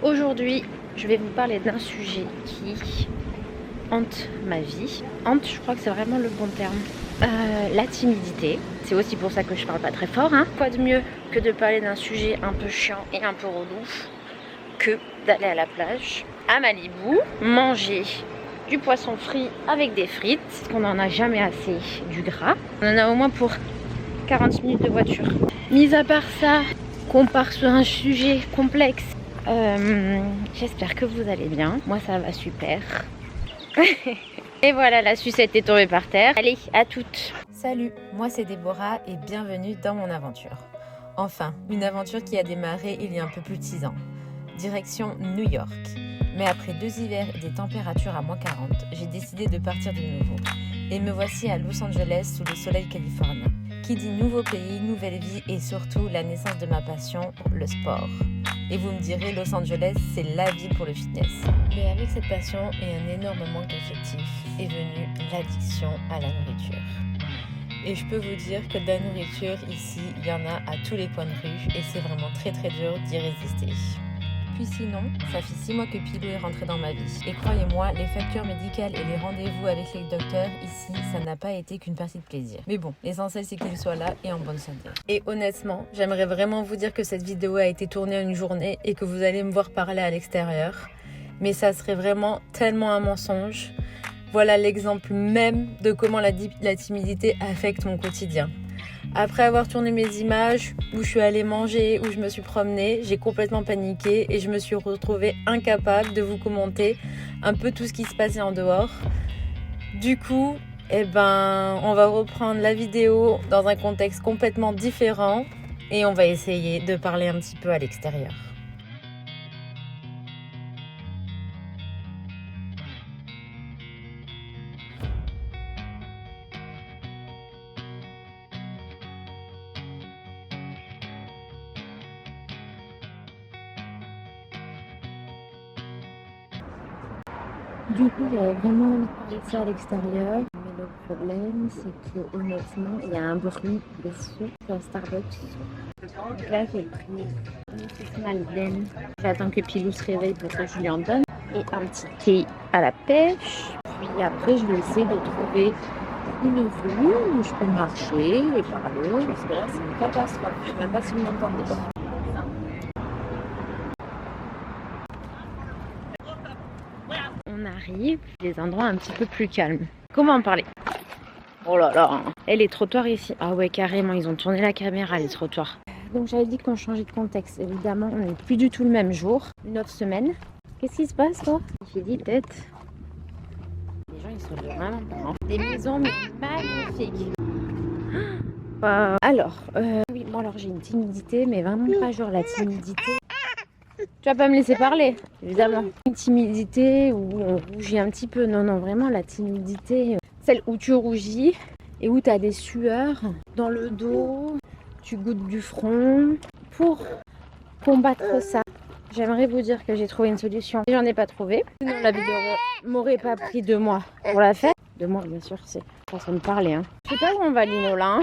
Aujourd'hui, je vais vous parler d'un sujet qui hante ma vie. Hante, je crois que c'est vraiment le bon terme. La timidité. C'est aussi pour ça que je parle pas très fort. Quoi de mieux que de parler d'un sujet un peu chiant et un peu relou que d'aller à la plage, à Malibu, manger du poisson frit avec des frites, parce qu'on n'en a jamais assez du gras. On en a au moins pour 40 minutes de voiture. Mis à part ça, qu'on part sur un sujet complexe, j'espère que vous allez bien. Moi ça va super. Et voilà, la sucette est tombée par terre. Allez, à toutes. Salut, moi c'est Déborah et bienvenue dans mon aventure. Enfin, une aventure qui a démarré il y a un peu plus de 6 ans. Direction New York. Mais après 2 hivers et des températures à -40, j'ai décidé de partir de nouveau. Et me voici à Los Angeles sous le soleil californien. Qui dit nouveau pays, nouvelle vie et surtout la naissance de ma passion, le sport. Et vous me direz, Los Angeles, c'est la ville pour le fitness. Mais avec cette passion et un énorme manque d'effectifs est venue l'addiction à la nourriture. Et je peux vous dire que de la nourriture, ici, il y en a à tous les coins de rue et c'est vraiment très dur d'y résister. Puis sinon, ça fait 6 mois que Pilou est rentré dans ma vie. Et croyez-moi, les factures médicales et les rendez-vous avec les docteurs, ici, ça n'a pas été qu'une partie de plaisir. Mais bon, l'essentiel c'est qu'il soit là et en bonne santé. Et honnêtement, j'aimerais vraiment vous dire que cette vidéo a été tournée en une journée et que vous allez me voir parler à l'extérieur. Mais ça serait vraiment tellement un mensonge. Voilà l'exemple même de comment la timidité affecte mon quotidien. Après avoir tourné mes images, où je suis allée manger, où je me suis promenée, j'ai complètement paniqué et je me suis retrouvée incapable de vous commenter un peu tout ce qui se passait en dehors. Du coup, on va reprendre la vidéo dans un contexte complètement différent et on va essayer de parler un petit peu à l'extérieur. Du coup, j'avais vraiment envie de parler de ça à l'extérieur. Mais le problème, c'est que honnêtement, il y a un bruit de fou sur Starbucks. Donc là, j'ai pris une petite Malden. J'attends que Pilou se réveille pour que je lui en donne. Et un petit thé à la pêche. Puis après, je vais essayer de trouver une rue où je peux marcher et parler. Parce que là, c'est une catastrophe. Je ne sais même pas si vous m'entendez. On arrive à des endroits un petit peu plus calmes. Comment en parler? Oh là là. Et les trottoirs ici. Ah ouais, carrément, ils ont tourné la caméra, les trottoirs. Donc j'avais dit qu'on changeait de contexte. Évidemment, on n'est plus du tout le même jour. Une autre semaine. Qu'est-ce qui se passe, quoi? J'ai dit peut-être. Les gens, ils sont vraiment marrants. Des maisons magnifiques. Alors, oui, moi alors j'ai une timidité, mais vraiment pas genre la timidité. Tu vas pas me laisser parler, évidemment. Une timidité où on rougit un petit peu. Non, vraiment la timidité, celle où tu rougis et où tu as des sueurs dans le dos, tu goûtes du front. Pour combattre ça, j'aimerais vous dire que j'ai trouvé une solution. J'en ai pas trouvé. Sinon la vidéo m'aurait pas pris 2 mois pour la faire. 2 mois, bien sûr, c'est façon de parler. Je sais pas où on va, Lino, là.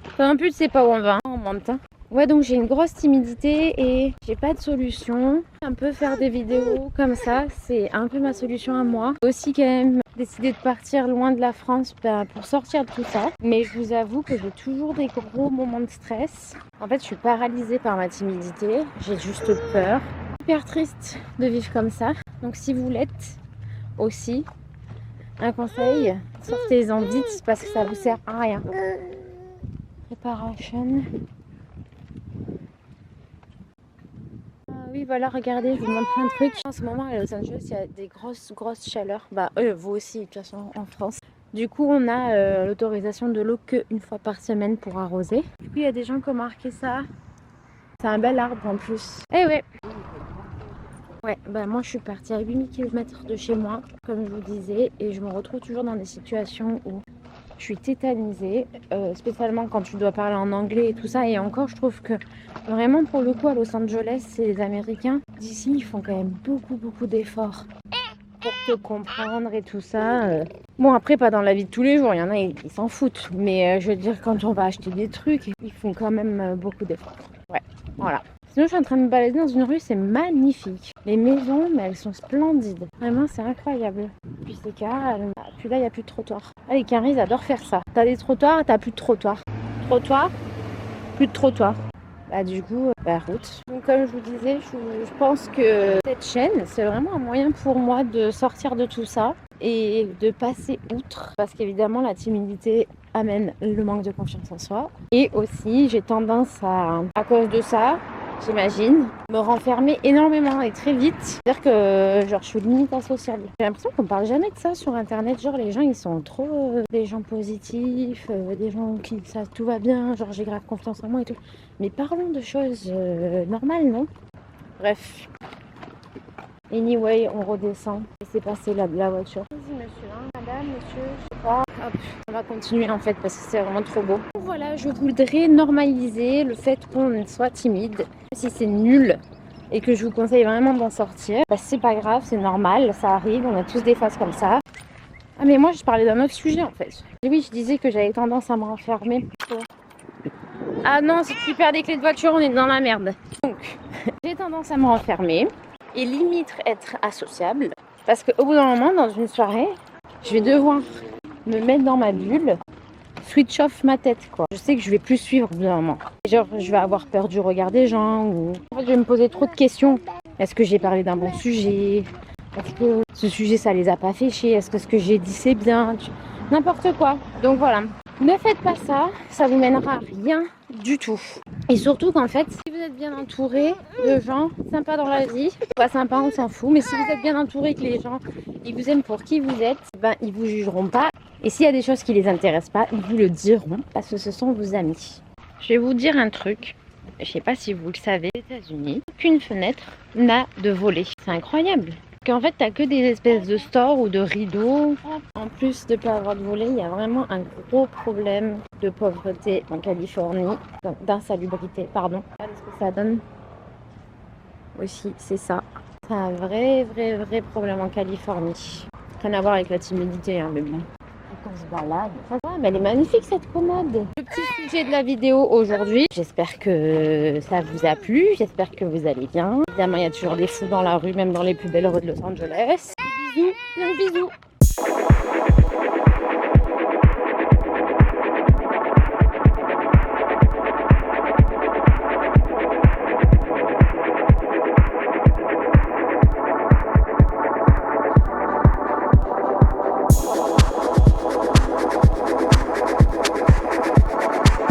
Enfin, en plus, c'est pas où on va. On monte. Ouais, donc j'ai une grosse timidité et j'ai pas de solution. Un peu faire des vidéos comme ça, c'est un peu ma solution à moi. Aussi quand même décidé de partir loin de la France pour sortir de tout ça. Mais je vous avoue que j'ai toujours des gros moments de stress. En fait, je suis paralysée par ma timidité. J'ai juste peur. Super triste de vivre comme ça. Donc si vous l'êtes aussi, un conseil, sortez-en vite parce que ça vous sert à rien. Préparation. Oui, voilà, regardez, je vous montre un truc. En ce moment, à Los Angeles, il y a des grosses chaleurs. Vous aussi, de toute façon, en France. Du coup, on a l'autorisation de l'eau qu'une fois par semaine pour arroser. Du coup, il y a des gens qui ont marqué ça. C'est un bel arbre en plus. Eh ouais. Ouais, moi, je suis partie à 8000 km de chez moi, comme je vous disais. Et je me retrouve toujours dans des situations où je suis tétanisée, spécialement quand tu dois parler en anglais et tout ça. Et encore, je trouve que vraiment, pour le coup, à Los Angeles, les Américains d'ici, ils font quand même beaucoup d'efforts pour te comprendre et tout ça. Bon, après, pas dans la vie de tous les jours. Il y en a, ils s'en foutent. Mais je veux dire, quand on va acheter des trucs, ils font quand même beaucoup d'efforts. Ouais, voilà. Sinon, je suis en train de me balader dans une rue, c'est magnifique. Les maisons, mais elles sont splendides. Vraiment, c'est incroyable. Puis c'est calme. Puis là, il n'y a plus de trottoir. Ah, les Caries, ils adorent faire ça. T'as des trottoirs, t'as plus de trottoir. Trottoir, plus de trottoir. Bah du coup, route. Donc comme je vous disais, je pense que cette chaîne, c'est vraiment un moyen pour moi de sortir de tout ça et de passer outre. Parce qu'évidemment, la timidité amène le manque de confiance en soi. Et aussi, j'ai tendance à cause de ça, j'imagine, me renfermer énormément et très vite. C'est-à-dire que genre, je suis limite asociable. J'ai l'impression qu'on parle jamais de ça sur internet. Genre les gens ils sont trop des gens positifs, des gens qui ça tout va bien, genre j'ai grave confiance en moi et tout. Mais parlons de choses normales, non? Bref. Anyway, on redescend. Laissez passer la voiture. Vas-y monsieur, hein, madame, monsieur, je sais pas. Hop, on va continuer en fait parce que c'est vraiment trop beau. Voilà, je voudrais normaliser le fait qu'on soit timide. Si c'est nul et que je vous conseille vraiment d'en sortir, bah, c'est pas grave, c'est normal, ça arrive, on a tous des phases comme ça. Ah mais moi je parlais d'un autre sujet en fait. Et oui, je disais que j'avais tendance à me renfermer. Ah non, si tu perds des clés de voiture, on est dans la merde. Donc, j'ai tendance à me renfermer et limite être associable. Parce qu'au bout d'un moment, dans une soirée, je vais devoir me mettre dans ma bulle, switch off ma tête, quoi. Je sais que je vais plus suivre au bout d'un moment. Genre, je vais avoir peur du regard des gens ou... En fait, je vais me poser trop de questions. Est-ce que j'ai parlé d'un bon sujet? Est-ce que ce sujet, ça les a pas fait chier? Est-ce que ce que j'ai dit, c'est bien? N'importe quoi. Donc voilà. Ne faites pas ça, ça vous mènera à rien du tout. Et surtout qu'en fait, si vous êtes bien entouré de gens sympas dans la vie, pas sympa, on s'en fout, mais si vous êtes bien entouré que les gens, ils vous aiment pour qui vous êtes, ben ils vous jugeront pas. Et s'il y a des choses qui les intéressent pas, ils vous le diront parce que ce sont vos amis. Je vais vous dire un truc, je sais pas si vous le savez, aux États-Unis, aucune fenêtre n'a de volet. C'est incroyable. Qu'en fait, t'as que des espèces de stores ou de rideaux. En plus de pas avoir de volet, il y a vraiment un gros problème de pauvreté en Californie, d'insalubrité, pardon. Regardez ce que ça donne. Aussi, c'est ça. C'est un vrai problème en Californie. Rien à voir avec la timidité, hein, mais bon. Quand on se balade. Ah, mais elle est magnifique cette commode. Le petit sujet de la vidéo aujourd'hui. J'espère que ça vous a plu. J'espère que vous allez bien. Évidemment, il y a toujours des fous dans la rue, même dans les plus belles rues de Los Angeles. Des bisous, plein de bisous.